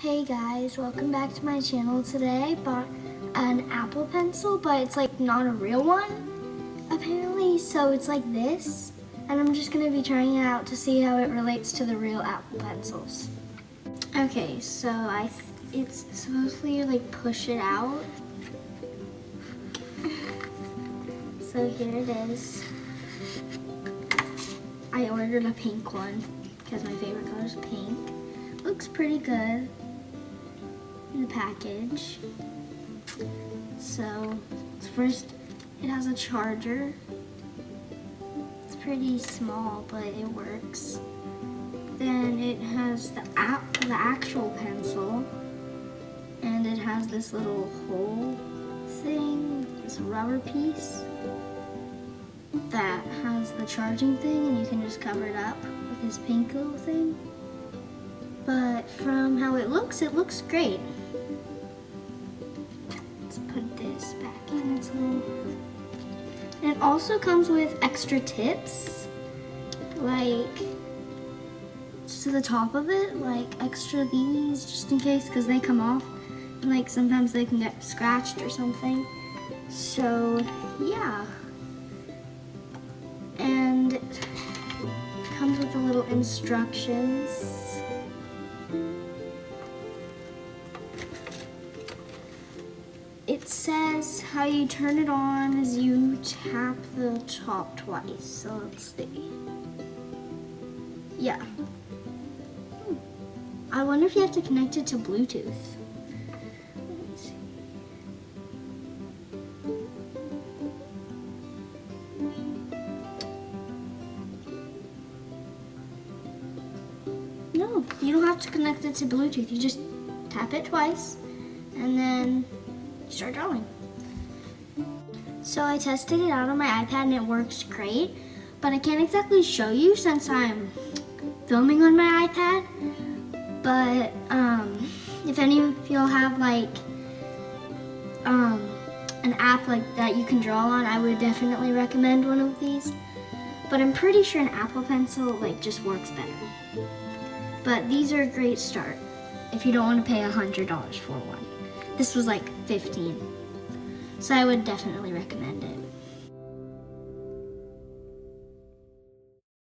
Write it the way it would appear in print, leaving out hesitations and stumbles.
Hey guys, welcome back to my channel. Today I bought an Apple pencil, but it's like not a real one apparently, so it's like this, and I'm just gonna be trying it out to see how it relates to the real Apple pencils. Okay, so it's supposedly like push it out. So here it is. I ordered a pink one because my favorite color is pink. Looks pretty good in the package. So first it has a charger. It's pretty small, but it works. Then it has the actual pencil, and it has this little hole thing, this rubber piece that has the charging thing, and you can just cover it up with this pink little thing. But from how it looks great. Let's put this back in its little... And it also comes with extra tips, like to the top of it, like extra these just in case, because they come off and like sometimes they can get scratched or something. So yeah. And it comes with the little instructions. It says how you turn it on is you tap the top twice. So let's see. Yeah. I wonder if you have to connect it to Bluetooth. Let me see. No, you don't have to connect it to Bluetooth. You just tap it twice and then start drawing. So I tested it out on my iPad and it works great, but I can't exactly show you since I'm filming on my iPad. But if any of y'all have like an app like that you can draw on, I would definitely recommend one of these. But I'm pretty sure an Apple Pencil like just works better. But these are a great start if you don't want to pay $100 for one. This was like $15, so I would definitely recommend it.